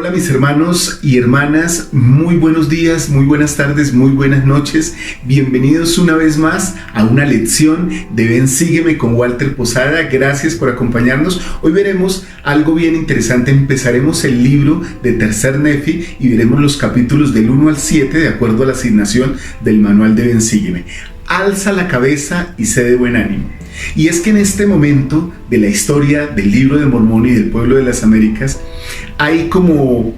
Hola mis hermanos y hermanas, muy buenos días, muy buenas tardes, muy buenas noches. Bienvenidos una vez más a una lección de Ven Sígueme con Walter Posada. Gracias por acompañarnos. Hoy veremos algo bien interesante. Empezaremos el libro de Tercer Nefi y veremos los capítulos del 1 al 7 de acuerdo a la asignación del manual de Ven Sígueme. Alza la cabeza y sé de buen ánimo. Y es que en este momento de la historia del libro de Mormón y del pueblo de las Américas hay como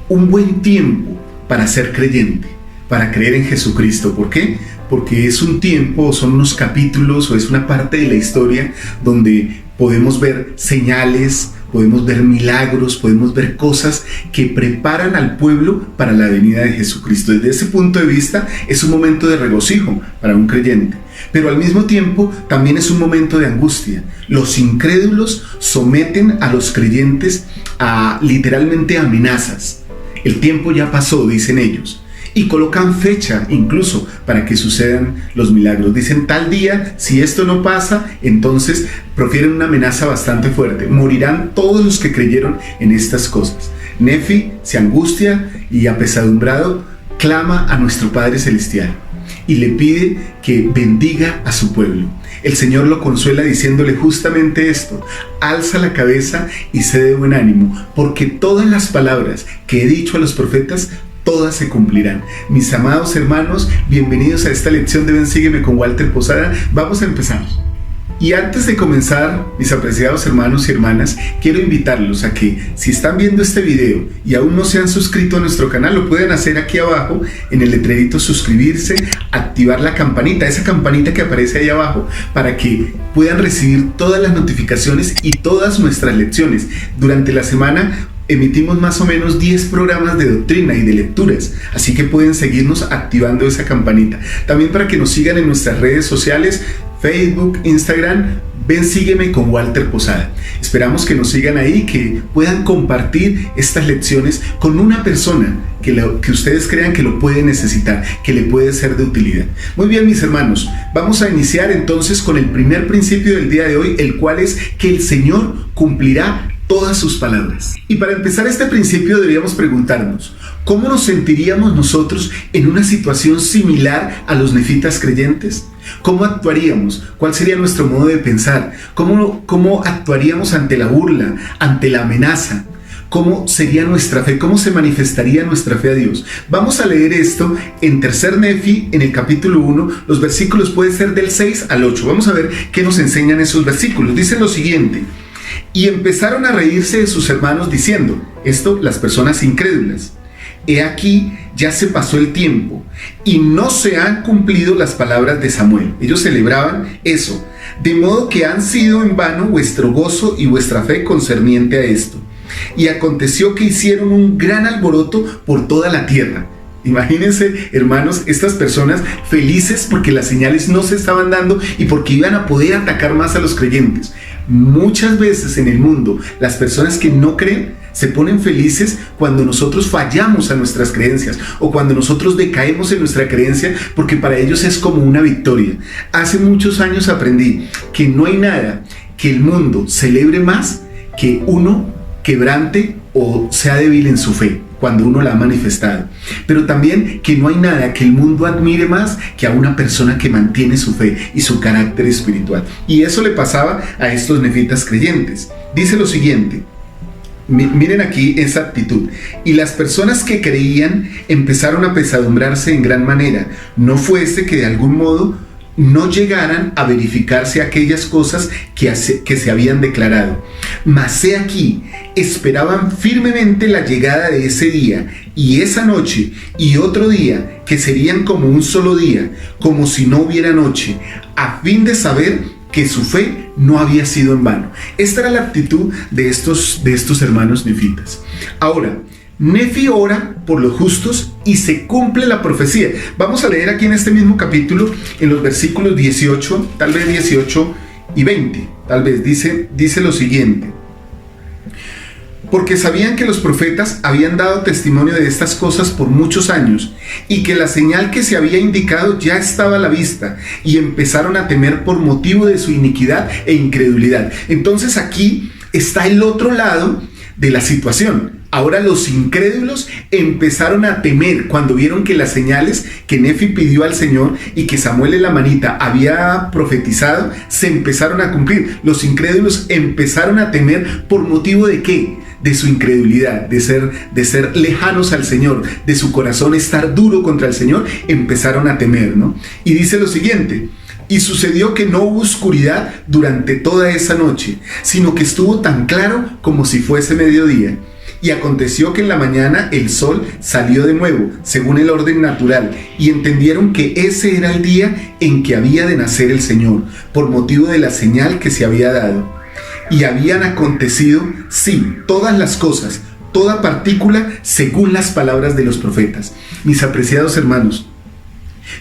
un buen tiempo para ser creyente, para creer en Jesucristo. ¿Por qué? Porque es un tiempo, son unos capítulos o es una parte de la historia donde podemos ver señales, podemos ver milagros, podemos ver cosas que preparan al pueblo para la venida de Jesucristo. Desde ese punto de vista es un momento de regocijo para un creyente, pero al mismo tiempo también es un momento de angustia. Los incrédulos someten a los creyentes a literalmente amenazas. El tiempo ya pasó, dicen ellos, y colocan fecha incluso para que sucedan los milagros. Dicen tal día, si esto no pasa, entonces profieren una amenaza bastante fuerte. Morirán todos los que creyeron en estas cosas. Nefi se angustia y apesadumbrado clama a nuestro Padre Celestial y le pide que bendiga a su pueblo. El Señor lo consuela diciéndole justamente esto: alza la cabeza y sé de buen ánimo, porque todas las palabras que he dicho a los profetas todas se cumplirán. Mis amados hermanos, bienvenidos a esta lección de Ven Sígueme con Walter Posada. Vamos a empezar. Y antes de comenzar, mis apreciados hermanos y hermanas, quiero invitarlos a que, si están viendo este video y aún no se han suscrito a nuestro canal, lo pueden hacer aquí abajo en el letrerito suscribirse, activar la campanita, esa campanita que aparece ahí abajo, para que puedan recibir todas las notificaciones y todas nuestras lecciones. Durante la semana emitimos más o menos 10 programas de doctrina y de lecturas, así que pueden seguirnos activando esa campanita. También para que nos sigan en nuestras redes sociales, Facebook, Instagram, Ven Sígueme con Walter Posada. Esperamos que nos sigan ahí, que puedan compartir estas lecciones con una persona que ustedes crean que lo puede necesitar, que le puede ser de utilidad. Muy bien, mis hermanos, vamos a iniciar entonces con el primer principio del día de hoy, el cual es que el Señor cumplirá todas sus palabras. Y para empezar este principio deberíamos preguntarnos: ¿cómo nos sentiríamos nosotros en una situación similar a los nefitas creyentes? ¿Cómo actuaríamos? ¿Cuál sería nuestro modo de pensar? ¿Cómo actuaríamos ante la burla, ante la amenaza? ¿Cómo sería nuestra fe? ¿Cómo se manifestaría nuestra fe a Dios? Vamos a leer esto en Tercer Nefi, en el capítulo 1. Los versículos pueden ser del 6 al 8. Vamos a ver qué nos enseñan esos versículos. Dice lo siguiente: y empezaron a reírse de sus hermanos diciendo, esto las personas incrédulas: he aquí, ya se pasó el tiempo y no se han cumplido las palabras de Samuel. Ellos celebraban eso, de modo que han sido en vano vuestro gozo y vuestra fe concerniente a esto. Y aconteció que hicieron un gran alboroto por toda la tierra. Imagínense, hermanos, estas personas felices porque las señales no se estaban dando y porque iban a poder atacar más a los creyentes. Muchas veces en el mundo, las personas que no creen se ponen felices cuando nosotros fallamos a nuestras creencias o cuando nosotros decaemos en nuestra creencia, porque para ellos es como una victoria. Hace muchos años aprendí que no hay nada que el mundo celebre más que uno quebrante o sea débil en su fe cuando uno la ha manifestado, pero también que no hay nada que el mundo admire más que a una persona que mantiene su fe y su carácter espiritual. Y eso le pasaba a estos nefitas creyentes. Dice lo siguiente, miren aquí esa actitud: y las personas que creían empezaron a pesadumbrarse en gran manera, no fuese que de algún modo no llegaran a verificarse aquellas cosas que se habían declarado. Mas he aquí, esperaban firmemente la llegada de ese día y esa noche y otro día, que serían como un solo día, como si no hubiera noche, a fin de saber que su fe no había sido en vano. Esta era la actitud de estos hermanos nefitas. Ahora, Nefi ora por los justos y se cumple la profecía. Vamos a leer aquí en este mismo capítulo, en los versículos 18, tal vez 18 y 20, tal vez dice lo siguiente: porque sabían que los profetas habían dado testimonio de estas cosas por muchos años, y que la señal que se había indicado ya estaba a la vista, y empezaron a temer por motivo de su iniquidad e incredulidad. Entonces aquí está el otro lado de la situación. Ahora los incrédulos empezaron a temer cuando vieron que las señales que Nefi pidió al Señor y que Samuel en la manita había profetizado se empezaron a cumplir. Los incrédulos empezaron a temer por motivo de ¿qué? De su incredulidad, de ser lejanos al Señor, de su corazón estar duro contra el Señor, empezaron a temer, ¿no? Y dice lo siguiente: y sucedió que no hubo oscuridad durante toda esa noche, sino que estuvo tan claro como si fuese mediodía. Y aconteció que en la mañana el sol salió de nuevo, según el orden natural, y entendieron que ese era el día en que había de nacer el Señor, por motivo de la señal que se había dado. Y habían acontecido, sí, todas las cosas, toda partícula, según las palabras de los profetas. Mis apreciados hermanos,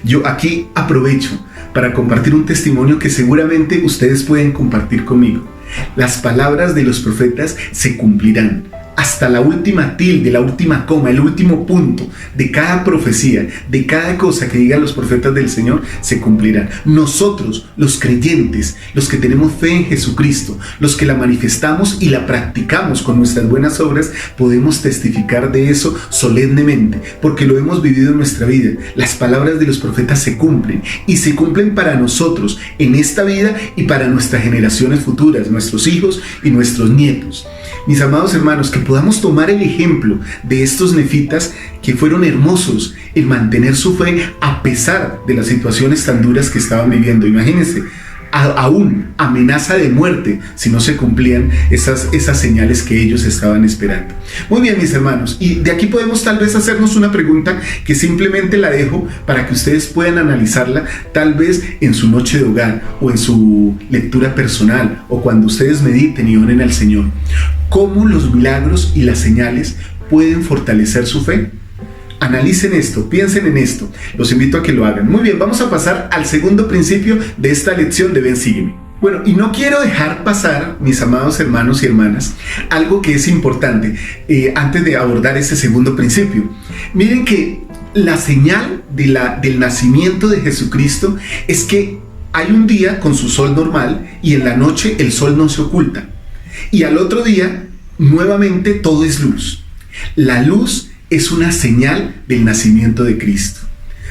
yo aquí aprovecho para compartir un testimonio que seguramente ustedes pueden compartir conmigo. Las palabras de los profetas se cumplirán. Hasta la última tilde, la última coma, el último punto de cada profecía, de cada cosa que digan los profetas del Señor, se cumplirán. Nosotros, los creyentes, los que tenemos fe en Jesucristo, los que la manifestamos y la practicamos con nuestras buenas obras, podemos testificar de eso solemnemente, porque lo hemos vivido en nuestra vida. Las palabras de los profetas se cumplen, y se cumplen para nosotros en esta vida y para nuestras generaciones futuras, nuestros hijos y nuestros nietos. Mis amados hermanos, que podamos tomar el ejemplo de estos nefitas que fueron hermosos en mantener su fe a pesar de las situaciones tan duras que estaban viviendo. Imagínense, aún amenaza de muerte si no se cumplían esas señales que ellos estaban esperando. Muy bien, mis hermanos, y de aquí podemos tal vez hacernos una pregunta que simplemente la dejo para que ustedes puedan analizarla, tal vez en su noche de hogar o en su lectura personal o cuando ustedes mediten y oren al Señor. ¿Cómo los milagros y las señales pueden fortalecer su fe? Analicen esto, piensen en esto. Los invito a que lo hagan. Muy bien, vamos a pasar al segundo principio de esta lección de Ven, Sígueme. Bueno, y no quiero dejar pasar, mis amados hermanos y hermanas, algo que es importante antes de abordar ese segundo principio. Miren que la señal del nacimiento de Jesucristo es que hay un día con su sol normal y en la noche el sol no se oculta. Y al otro día, nuevamente todo es luz. La luz es una señal del nacimiento de Cristo.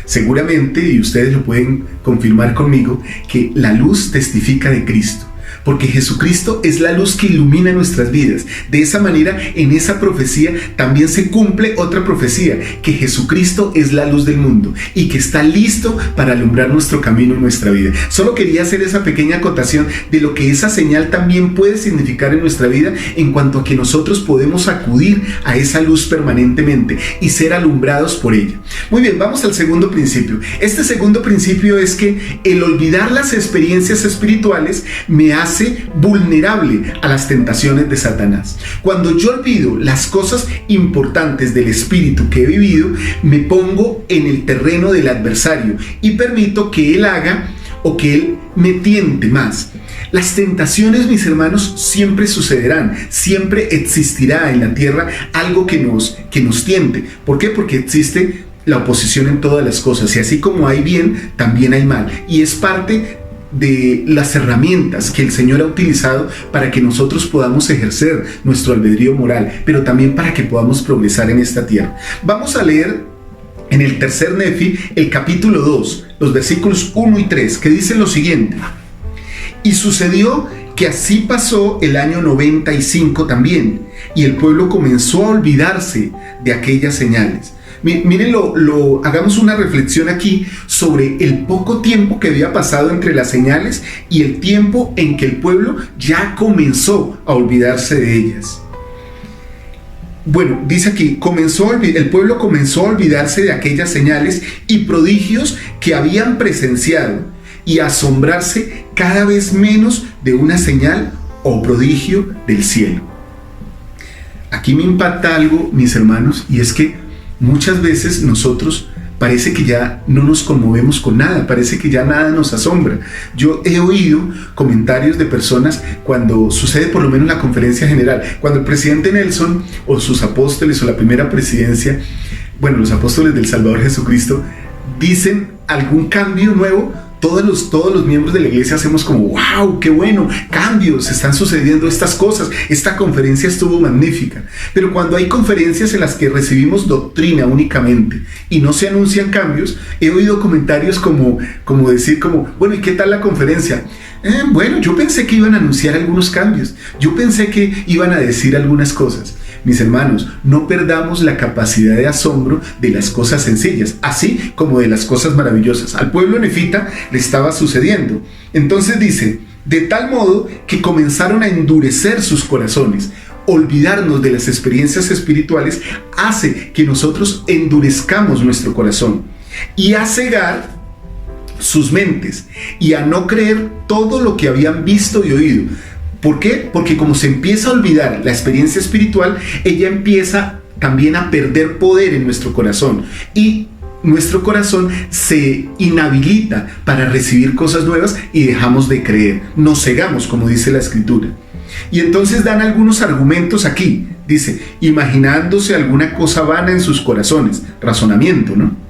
Seguramente, y ustedes lo pueden confirmar conmigo, que la luz testifica de Cristo, porque Jesucristo es la luz que ilumina nuestras vidas. De esa manera, en esa profecía también se cumple otra profecía, que Jesucristo es la luz del mundo y que está listo para alumbrar nuestro camino en nuestra vida. Solo quería hacer esa pequeña acotación de lo que esa señal también puede significar en nuestra vida, en cuanto a que nosotros podemos acudir a esa luz permanentemente y ser alumbrados por ella. Muy bien, vamos al segundo principio. Este segundo principio es que el olvidar las experiencias espirituales me hace vulnerable a las tentaciones de Satanás. Cuando yo olvido las cosas importantes del espíritu que he vivido, me pongo en el terreno del adversario y permito que él haga o que él me tiente más. Las tentaciones, mis hermanos, siempre sucederán, siempre existirá en la tierra algo que nos tiente. ¿Por qué? Porque existe la oposición en todas las cosas, y así como hay bien, también hay mal, y es parte de las herramientas que el Señor ha utilizado para que nosotros podamos ejercer nuestro albedrío moral, pero también para que podamos progresar en esta tierra. Vamos a leer en el tercer Nefi, el capítulo 2, los versículos 1 y 3, que dicen lo siguiente: y sucedió que así pasó el año 95 también, y el pueblo comenzó a olvidarse de aquellas señales. Mírenlo, hagamos una reflexión aquí sobre el poco tiempo que había pasado entre las señales y el tiempo en que el pueblo ya comenzó a olvidarse de ellas. Bueno, dice aquí, el pueblo comenzó a olvidarse de aquellas señales y prodigios que habían presenciado y a asombrarse cada vez menos de una señal o prodigio del cielo. Aquí me impacta algo, mis hermanos, y es que muchas veces nosotros parece que ya no nos conmovemos con nada, parece que ya nada nos asombra. Yo he oído comentarios de personas cuando sucede por lo menos la conferencia general, cuando el presidente Nelson o sus apóstoles o la primera presidencia, bueno, los apóstoles del Salvador Jesucristo, dicen algún cambio nuevo, todos los miembros de la iglesia hacemos como, wow, qué bueno, cambios, están sucediendo estas cosas, esta conferencia estuvo magnífica. Pero cuando hay conferencias en las que recibimos doctrina únicamente y no se anuncian cambios, he oído comentarios como decir, bueno, ¿y qué tal la conferencia? Bueno, yo pensé que iban a anunciar algunos cambios, yo pensé que iban a decir algunas cosas. Mis hermanos, no perdamos la capacidad de asombro de las cosas sencillas, así como de las cosas maravillosas. Al pueblo nefita le estaba sucediendo. Entonces dice, de tal modo que comenzaron a endurecer sus corazones. Olvidarnos de las experiencias espirituales hace que nosotros endurezcamos nuestro corazón y a cegar sus mentes y a no creer todo lo que habían visto y oído. ¿Por qué? Porque como se empieza a olvidar la experiencia espiritual, ella empieza también a perder poder en nuestro corazón y nuestro corazón se inhabilita para recibir cosas nuevas y dejamos de creer, nos cegamos, como dice la Escritura. Y entonces dan algunos argumentos aquí, dice, imaginándose alguna cosa vana en sus corazones, razonamiento, ¿no?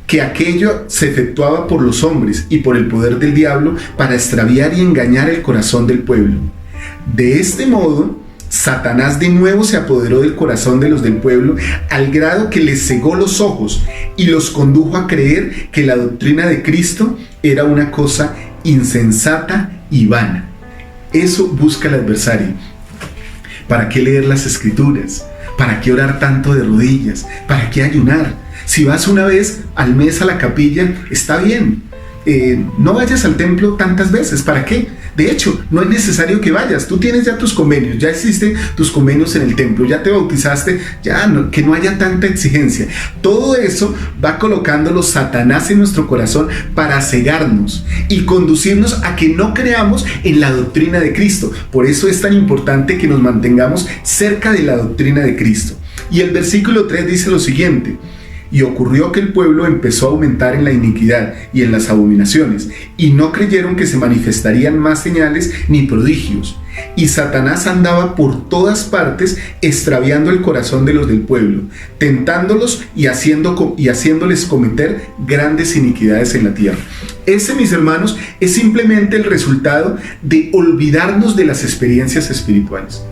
Que aquello se efectuaba por los hombres y por el poder del diablo para extraviar y engañar el corazón del pueblo. De este modo, Satanás de nuevo se apoderó del corazón de los del pueblo al grado que les cegó los ojos y los condujo a creer que la doctrina de Cristo era una cosa insensata y vana. Eso busca el adversario. ¿Para qué leer las Escrituras? ¿Para qué orar tanto de rodillas? ¿Para qué ayunar? Si vas una vez al mes a la capilla, está bien. No vayas al templo tantas veces. ¿Para qué? De hecho, no es necesario que vayas. Tú tienes ya tus convenios, ya existen tus convenios en el templo, ya te bautizaste, que no haya tanta exigencia. Todo eso va colocándolo Satanás en nuestro corazón para cegarnos y conducirnos a que no creamos en la doctrina de Cristo. Por eso es tan importante que nos mantengamos cerca de la doctrina de Cristo. Y el versículo 3 dice lo siguiente: y ocurrió que el pueblo empezó a aumentar en la iniquidad y en las abominaciones, y no creyeron que se manifestarían más señales ni prodigios. Y Satanás andaba por todas partes extraviando el corazón de los del pueblo, tentándolos y haciéndoles cometer grandes iniquidades en la tierra. Ese, mis hermanos, es simplemente el resultado de olvidarnos de las experiencias espirituales.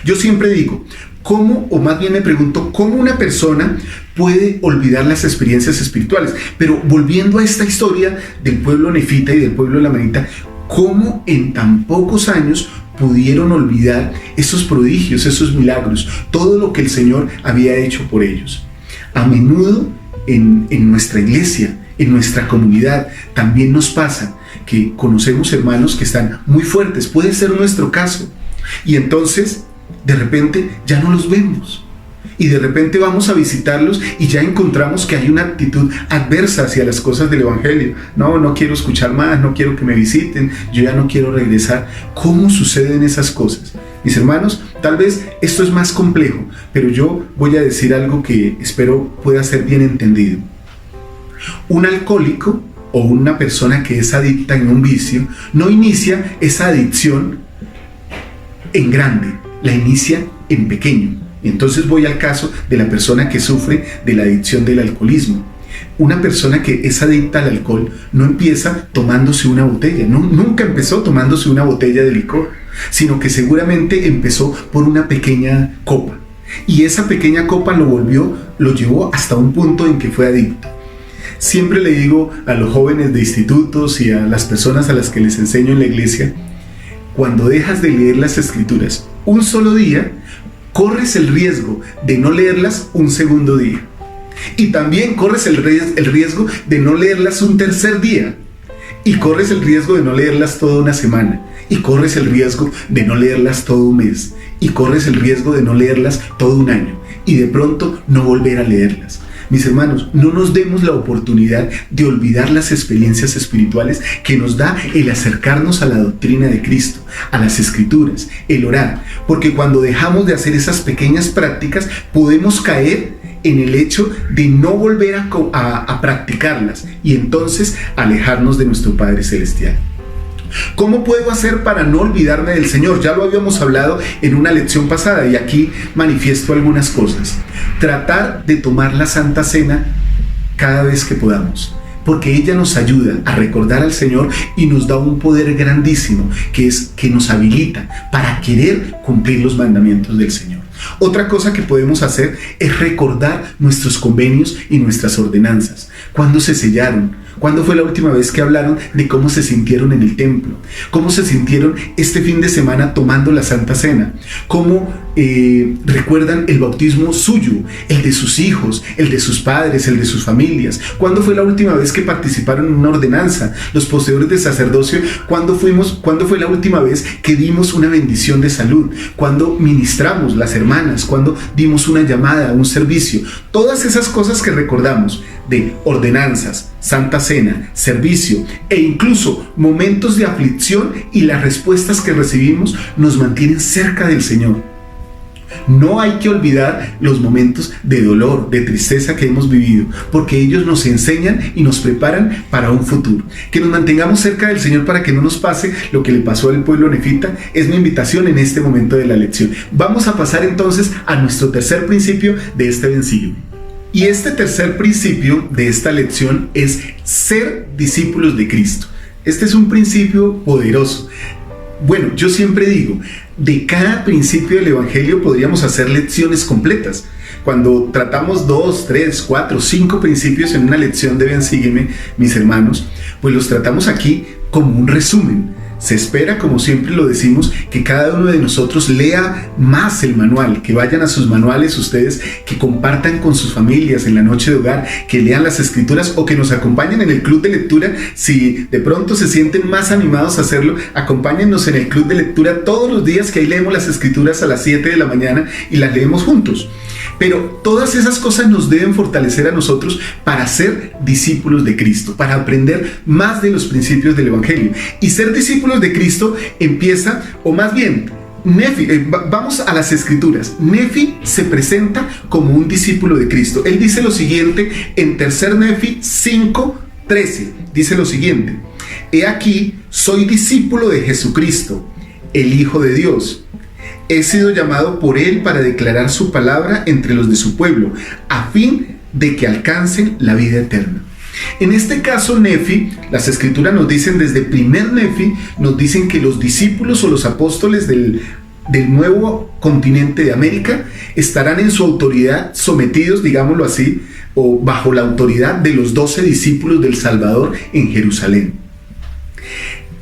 Yo siempre digo, ¿cómo, o más bien me pregunto, cómo una persona puede olvidar las experiencias espirituales? Pero volviendo a esta historia del pueblo nefita y del pueblo lamanita, ¿cómo en tan pocos años pudieron olvidar esos prodigios, esos milagros, todo lo que el Señor había hecho por ellos? A menudo en nuestra iglesia, en nuestra comunidad, también nos pasa que conocemos hermanos que están muy fuertes, puede ser nuestro caso, y entonces de repente ya no los vemos y de repente vamos a visitarlos y ya encontramos que hay una actitud adversa hacia las cosas del evangelio. No quiero escuchar más, no quiero que me visiten, yo ya no quiero regresar. ¿Cómo suceden esas cosas? Mis hermanos, tal vez esto es más complejo, pero yo voy a decir algo que espero pueda ser bien entendido. Un alcohólico o una persona que es adicta en un vicio no inicia esa adicción en grande, la inicia en pequeño. Entonces voy al caso de la persona que sufre de la adicción del alcoholismo. Una persona que es adicta al alcohol no empieza tomándose una botella, nunca empezó tomándose una botella de licor, sino que seguramente empezó por una pequeña copa. Y esa pequeña copa lo llevó hasta un punto en que fue adicto. Siempre le digo a los jóvenes de institutos y a las personas a las que les enseño en la iglesia, cuando dejas de leer las Escrituras un solo día, corres el riesgo de no leerlas un segundo día. Y también corres el riesgo de no leerlas un tercer día. Y corres el riesgo de no leerlas toda una semana. Y corres el riesgo de no leerlas todo un mes. Y corres el riesgo de no leerlas todo un año. Y de pronto no volver a leerlas. Mis hermanos, no nos demos la oportunidad de olvidar las experiencias espirituales que nos da el acercarnos a la doctrina de Cristo, a las Escrituras, el orar. Porque cuando dejamos de hacer esas pequeñas prácticas, podemos caer en el hecho de no volver a practicarlas y entonces alejarnos de nuestro Padre Celestial. ¿Cómo puedo hacer para no olvidarme del Señor? Ya lo habíamos hablado en una lección pasada y aquí manifiesto algunas cosas. Tratar de tomar la Santa Cena cada vez que podamos. porque ella nos ayuda a recordar al Señor y nos da un poder grandísimo, que es que nos habilita para querer cumplir los mandamientos del Señor. Otra cosa que podemos hacer es recordar nuestros convenios y nuestras ordenanzas. ¿Cuándo se sellaron? ¿Cuándo fue la última vez que hablaron de cómo se sintieron en el templo? ¿Cómo se sintieron este fin de semana tomando la Santa Cena? ¿Cómo recuerdan el bautismo suyo, el de sus hijos, el de sus padres, el de sus familias? ¿Cuándo fue la última vez que participaron en una ordenanza? Los poseedores de sacerdocio, ¿cuándo fue la última vez que dimos una bendición de salud? ¿Cuándo ministramos las hermanas? ¿Cuándo dimos una llamada, un servicio? Todas esas cosas que recordamos de ordenanzas, Santa Cena, servicio e incluso momentos de aflicción y las respuestas que recibimos nos mantienen cerca del Señor. No hay que olvidar los momentos de dolor, de tristeza que hemos vivido, porque ellos nos enseñan y nos preparan para un futuro. Que nos mantengamos cerca del Señor para que no nos pase lo que le pasó al pueblo nefita es mi invitación en este momento de la lección. Vamos a pasar entonces a nuestro tercer principio de este versículo. Y este tercer principio de esta lección es ser discípulos de Cristo. Este es un principio poderoso. Bueno, yo siempre digo, de cada principio del Evangelio podríamos hacer lecciones completas. Cuando tratamos 2, 3, 4, 5 principios en una lección de Ven, Sígueme, mis hermanos, pues los tratamos aquí como un resumen. Se espera, como siempre lo decimos, que cada uno de nosotros lea más el manual, que vayan a sus manuales ustedes, que compartan con sus familias en la noche de hogar, que lean las escrituras o que nos acompañen en el club de lectura. Si de pronto se sienten más animados a hacerlo, acompáñennos en el club de lectura todos los días, que ahí leemos las escrituras a las 7 de la mañana y las leemos juntos. Pero todas esas cosas nos deben fortalecer a nosotros para ser discípulos de Cristo, para aprender más de los principios del Evangelio. Y ser discípulos de Cristo empieza, o más bien, vamos a las escrituras. Nefi se presenta como un discípulo de Cristo. Él dice lo siguiente en 3 Nefi 5:13. Dice lo siguiente: He aquí, soy discípulo de Jesucristo, el Hijo de Dios. He sido llamado por Él para declarar su palabra entre los de su pueblo, a fin de que alcancen la vida eterna. En este caso, Nefi, las escrituras nos dicen desde primer Nefi, nos dicen que los discípulos o los apóstoles del nuevo continente de América estarán en su autoridad sometidos, digámoslo así, o bajo la autoridad de los 12 discípulos del Salvador en Jerusalén.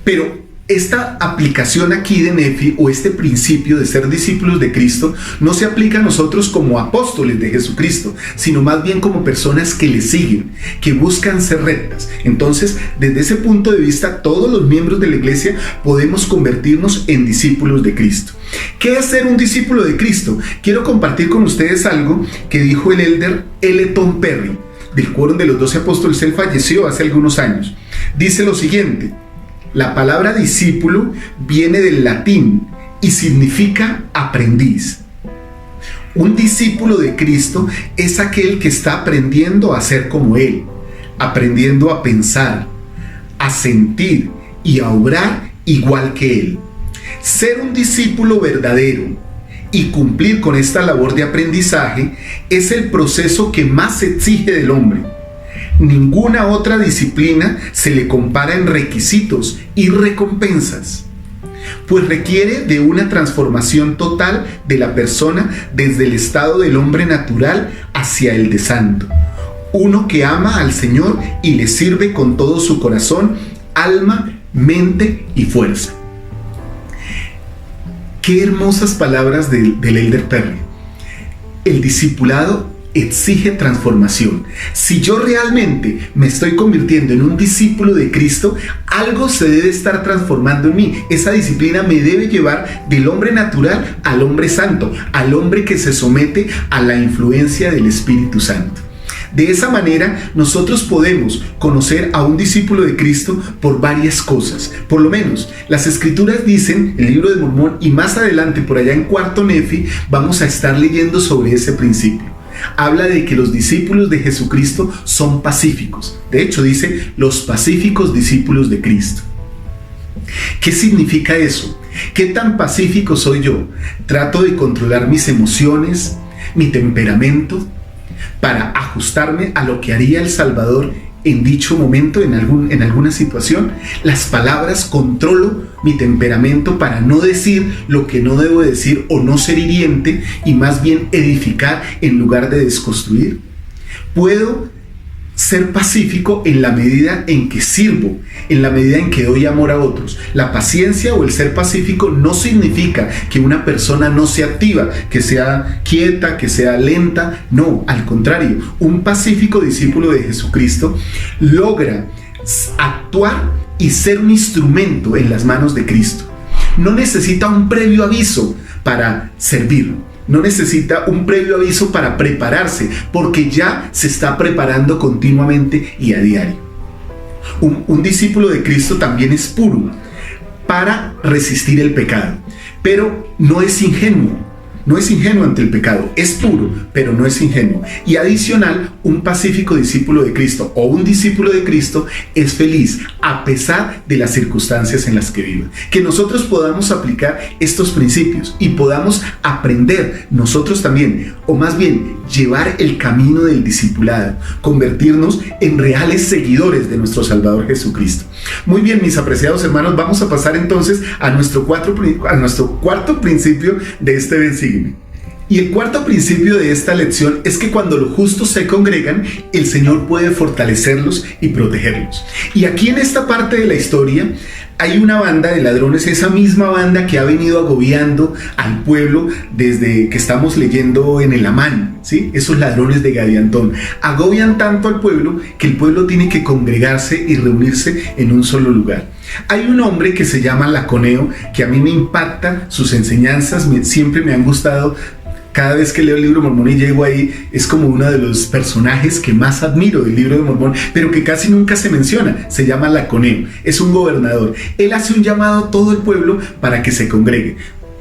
Pero esta aplicación aquí de Nefi, o este principio de ser discípulos de Cristo, no se aplica a nosotros como apóstoles de Jesucristo, sino más bien como personas que le siguen, que buscan ser rectas. Entonces, desde ese punto de vista, todos los miembros de la iglesia podemos convertirnos en discípulos de Cristo. ¿Qué es ser un discípulo de Cristo? Quiero compartir con ustedes algo que dijo el elder L. Tom Perry, del Quórum de los 12 Apóstoles. Él falleció hace algunos años. Dice lo siguiente: la palabra discípulo viene del latín y significa aprendiz. Un discípulo de Cristo es aquel que está aprendiendo a ser como Él, aprendiendo a pensar, a sentir y a obrar igual que Él. Ser un discípulo verdadero y cumplir con esta labor de aprendizaje es el proceso que más se exige del hombre. Ninguna otra disciplina se le compara en requisitos y recompensas, pues requiere de una transformación total de la persona desde el estado del hombre natural hacia el de santo. Uno que ama al Señor y le sirve con todo su corazón, alma, mente y fuerza. Qué hermosas palabras del elder Perry. El discipulado exige transformación. Si yo realmente me estoy convirtiendo en un discípulo de Cristo, algo se debe estar transformando en mí. Esa disciplina me debe llevar del hombre natural al hombre santo, al hombre que se somete a la influencia del Espíritu Santo. De esa manera, nosotros podemos conocer a un discípulo de Cristo por varias cosas. Por lo menos, las escrituras dicen, el libro de Mormón, y más adelante, por allá en 4 Nefi, vamos a estar leyendo sobre ese principio. Habla de que los discípulos de Jesucristo son pacíficos. De hecho, dice, los pacíficos discípulos de Cristo. ¿Qué significa eso? ¿Qué tan pacífico soy yo? ¿Trato de controlar mis emociones, mi temperamento, para ajustarme a lo que haría el Salvador en dicho momento, en alguna situación. Las palabras, controlo mi temperamento para no decir lo que no debo decir o no ser hiriente y más bien edificar en lugar de desconstruir. Puedo ser pacífico en la medida en que sirvo, en la medida en que doy amor a otros. La paciencia o el ser pacífico no significa que una persona no sea activa, que sea quieta, que sea lenta. No, al contrario, un pacífico discípulo de Jesucristo logra actuar y ser un instrumento en las manos de Cristo. No necesita un previo aviso para servir. No necesita un previo aviso para prepararse, porque ya se está preparando continuamente y a diario. Un discípulo de Cristo también es puro para resistir el pecado, pero no es ingenuo. No es ingenuo ante el pecado, es puro, pero no es ingenuo. Y adicional, un pacífico discípulo de Cristo o un discípulo de Cristo es feliz a pesar de las circunstancias en las que vive. Que nosotros podamos aplicar estos principios y podamos aprender nosotros también, o más bien llevar el camino del discipulado, convertirnos en reales seguidores de nuestro Salvador Jesucristo. Muy bien, mis apreciados hermanos, vamos a pasar entonces a nuestro cuarto principio de este Ven, sígueme. Y el cuarto principio de esta lección es que cuando los justos se congregan, el Señor puede fortalecerlos y protegerlos. Y aquí en esta parte de la historia hay una banda de ladrones, esa misma banda que ha venido agobiando al pueblo desde que estamos leyendo en el Amán, ¿sí? Esos ladrones de Gadiantón agobian tanto al pueblo que el pueblo tiene que congregarse y reunirse en un solo lugar. Hay un hombre que se llama Laconeo, que a mí me impacta, sus enseñanzas siempre me han gustado. Cada vez que leo el libro de Mormón y llego ahí, es como uno de los personajes que más admiro del libro de Mormón, pero que casi nunca se menciona. Se llama Laconeo, es un gobernador. Él hace un llamado a todo el pueblo para que se congregue.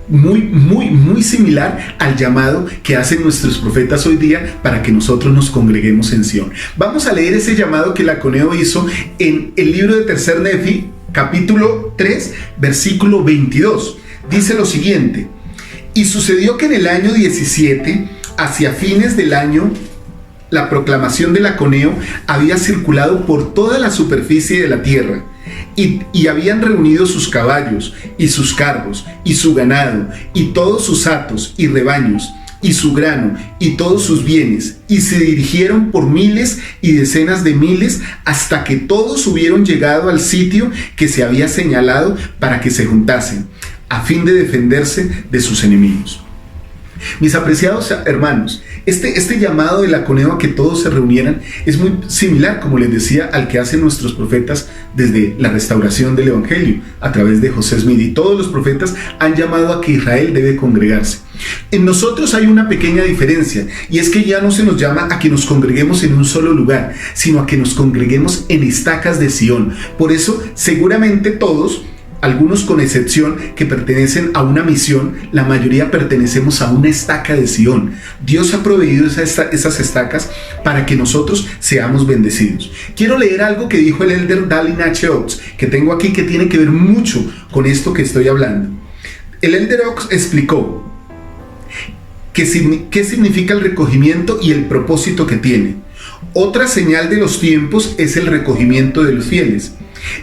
Muy similar al llamado que hacen nuestros profetas hoy día para que nosotros nos congreguemos en Sion. Vamos a leer ese llamado que Laconeo hizo en el libro de Tercer Nefi, capítulo 3, versículo 22. Dice lo siguiente: y sucedió que en el año 17, hacia fines del año, la proclamación de Laconeo había circulado por toda la superficie de la tierra, y habían reunido sus caballos, y sus carros, y su ganado, y todos sus hatos y rebaños, y su grano, y todos sus bienes, y se dirigieron por miles y decenas de miles, hasta que todos hubieron llegado al sitio que se había señalado para que se juntasen, a fin de defenderse de sus enemigos. Mis apreciados hermanos, este llamado de Laconeo a que todos se reunieran es muy similar, como les decía, al que hacen nuestros profetas desde la restauración del Evangelio a través de José Smith, y todos los profetas han llamado a que Israel debe congregarse. En nosotros hay una pequeña diferencia, y es que ya no se nos llama a que nos congreguemos en un solo lugar, sino a que nos congreguemos en estacas de Sion. Por eso seguramente todos, algunos con excepción que pertenecen a una misión, la mayoría pertenecemos a una estaca de Sion. Dios ha proveído esas estacas para que nosotros seamos bendecidos. Quiero leer algo que dijo el elder Dallin H. Oaks, que tengo aquí, que tiene que ver mucho con esto que estoy hablando. El elder Oaks explicó qué significa el recogimiento y el propósito que tiene. Otra señal de los tiempos es el recogimiento de los fieles.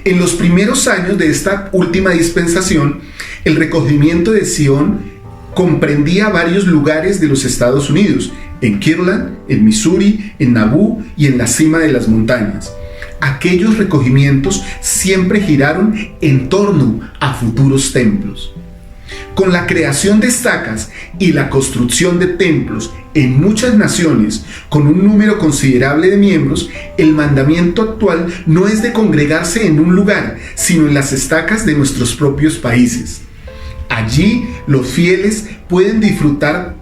En los primeros años de esta última dispensación, el recogimiento de Sion comprendía varios lugares de los Estados Unidos, en Kirtland, en Missouri, en Nauvoo y en la cima de las montañas. Aquellos recogimientos siempre giraron en torno a futuros templos. Con la creación de estacas y la construcción de templos en muchas naciones con un número considerable de miembros, el mandamiento actual no es de congregarse en un lugar, sino en las estacas de nuestros propios países. Allí los fieles pueden disfrutar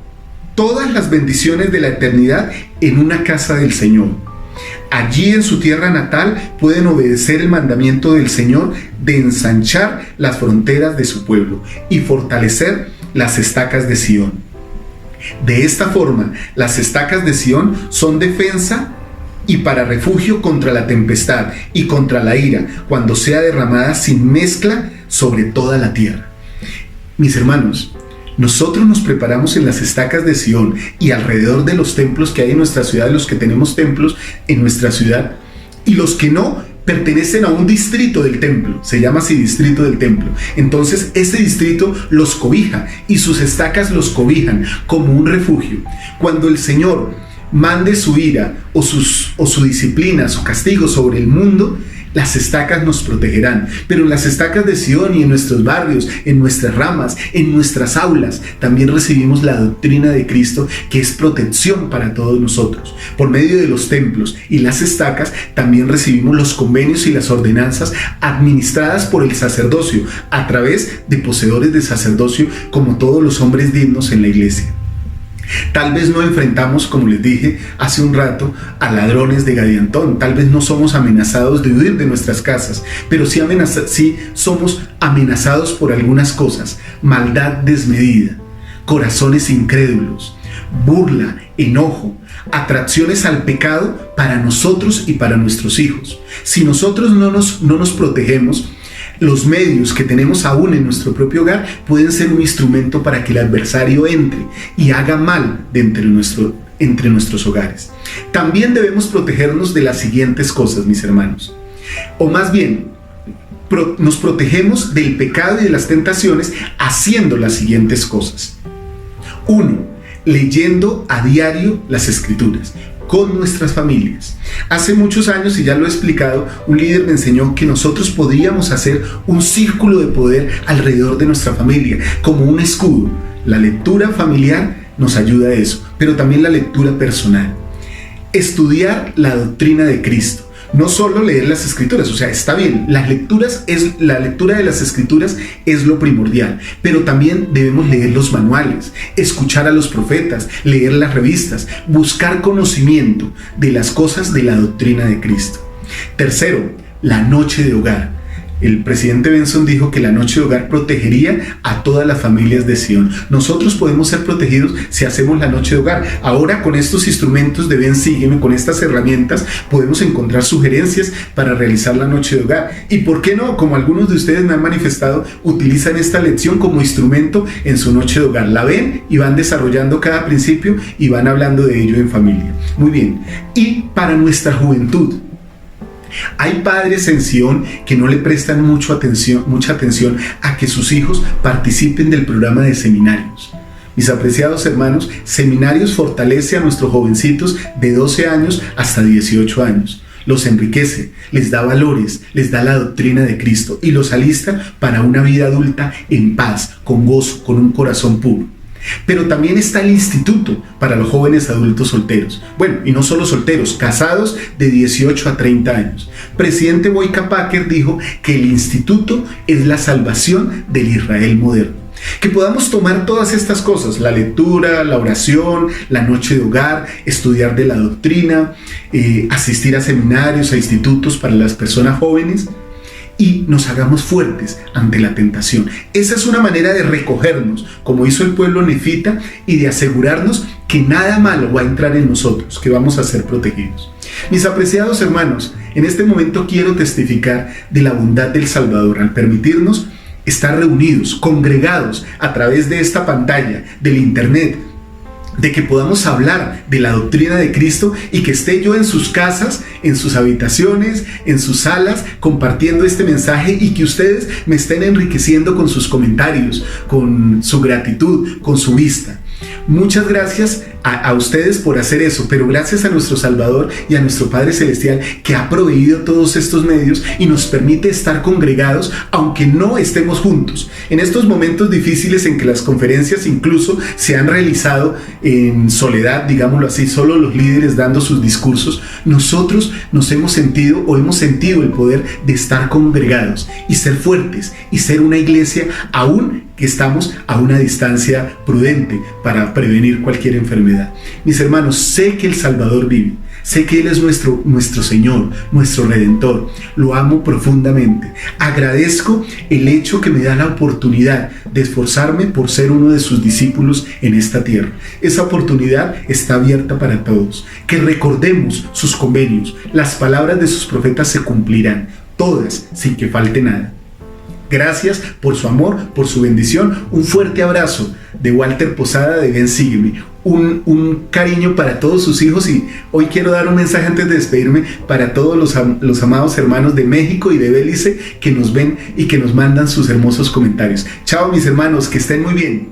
todas las bendiciones de la eternidad en una casa del Señor. Allí en su tierra natal pueden obedecer el mandamiento del Señor de ensanchar las fronteras de su pueblo y fortalecer las estacas de Sion. De esta forma, las estacas de Sion son defensa y para refugio contra la tempestad y contra la ira, cuando sea derramada sin mezcla sobre toda la tierra. Mis hermanos, nosotros nos preparamos en las estacas de Sion y alrededor de los templos que hay en nuestra ciudad, los que tenemos templos en nuestra ciudad, y los que no pertenecen a un distrito del templo, se llama así, distrito del templo. Entonces ese distrito los cobija y sus estacas los cobijan como un refugio. Cuando el Señor mande su ira o su disciplina, su castigo sobre el mundo, las estacas nos protegerán. Pero en las estacas de Sion y en nuestros barrios, en nuestras ramas, en nuestras aulas, también recibimos la doctrina de Cristo, que es protección para todos nosotros. Por medio de los templos y las estacas también recibimos los convenios y las ordenanzas administradas por el sacerdocio a través de poseedores de sacerdocio, como todos los hombres dignos en la iglesia. Tal vez no enfrentamos, como les dije hace un rato, a ladrones de Gadiantón. Tal vez no somos amenazados de huir de nuestras casas, pero sí somos amenazados por algunas cosas: maldad desmedida, corazones incrédulos, burla, enojo, atracciones al pecado para nosotros y para nuestros hijos. Si nosotros no nos protegemos, los medios que tenemos aún en nuestro propio hogar pueden ser un instrumento para que el adversario entre y haga mal entre nuestros hogares. También debemos protegernos de las siguientes cosas, mis hermanos. O más bien, nos protegemos del pecado y de las tentaciones haciendo las siguientes cosas. 1. Leyendo a diario las Escrituras con nuestras familias. Hace muchos años, y ya lo he explicado, un líder me enseñó que nosotros podríamos hacer un círculo de poder alrededor de nuestra familia, como un escudo. La lectura familiar nos ayuda a eso, pero también la lectura personal. Estudiar la doctrina de Cristo. No solo leer las Escrituras, o sea, está bien, la lectura de las Escrituras es lo primordial, pero también debemos leer los manuales, escuchar a los profetas, leer las revistas, buscar conocimiento de las cosas de la doctrina de Cristo. Tercero, la noche de hogar. El presidente Benson dijo que la noche de hogar protegería a todas las familias de Sion. Nosotros podemos ser protegidos si hacemos la noche de hogar. Ahora, con estos instrumentos de Ven Sígueme, con estas herramientas, podemos encontrar sugerencias para realizar la noche de hogar. Y por qué no, como algunos de ustedes me han manifestado, utilizan esta lección como instrumento en su noche de hogar. La ven y van desarrollando cada principio y van hablando de ello en familia. Muy bien. Y para nuestra juventud, hay padres en Sion que no le prestan mucha atención a que sus hijos participen del programa de seminarios. Mis apreciados hermanos, seminarios fortalece a nuestros jovencitos de 12 años hasta 18 años. Los enriquece, les da valores, les da la doctrina de Cristo y los alista para una vida adulta en paz, con gozo, con un corazón puro. Pero también está el instituto para los jóvenes adultos solteros. Bueno, y no solo solteros, casados de 18 a 30 años. Presidente Boyka Packer dijo que el instituto es la salvación del Israel moderno. Que podamos tomar todas estas cosas: la lectura, la oración, la noche de hogar, estudiar de la doctrina, asistir a seminarios, a institutos para las personas jóvenes, y nos hagamos fuertes ante la tentación. Esa es una manera de recogernos, como hizo el pueblo nefita, y de asegurarnos que nada malo va a entrar en nosotros, que vamos a ser protegidos. Mis apreciados hermanos, en este momento quiero testificar de la bondad del Salvador al permitirnos estar reunidos, congregados a través de esta pantalla, del internet, de que podamos hablar de la doctrina de Cristo y que esté yo en sus casas, en sus habitaciones, en sus salas, compartiendo este mensaje, y que ustedes me estén enriqueciendo con sus comentarios, con su gratitud, con su vista. Muchas gracias a ustedes por hacer eso, pero gracias a nuestro Salvador y a nuestro Padre Celestial, que ha proveído todos estos medios y nos permite estar congregados aunque no estemos juntos. En estos momentos difíciles en que las conferencias incluso se han realizado en soledad, digámoslo así, solo los líderes dando sus discursos, nosotros hemos sentido el poder de estar congregados y ser fuertes y ser una iglesia aún que estamos a una distancia prudente para prevenir cualquier enfermedad. Mis hermanos, sé que el Salvador vive, sé que Él es nuestro Señor, nuestro Redentor. Lo amo profundamente. Agradezco el hecho que me da la oportunidad de esforzarme por ser uno de sus discípulos en esta tierra. Esa oportunidad está abierta para todos. Que recordemos sus convenios. Las palabras de sus profetas se cumplirán, todas, sin que falte nada. Gracias por su amor, por su bendición. Un fuerte abrazo de Walter Posada de Ven Sígueme. Un cariño para todos sus hijos, y hoy quiero dar un mensaje antes de despedirme para todos los amados hermanos de México y de Belice que nos ven y que nos mandan sus hermosos comentarios. Chao mis hermanos, que estén muy bien.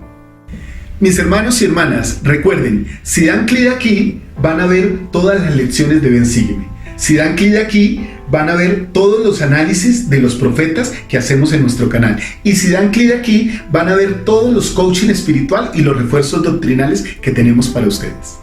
Mis hermanos y hermanas, recuerden, si dan clic aquí van a ver todas las lecciones de Ven Sígueme. Si dan clic aquí van a ver todos los análisis de los profetas que hacemos en nuestro canal. Y si dan clic aquí, van a ver todos los coaching espiritual y los refuerzos doctrinales que tenemos para ustedes.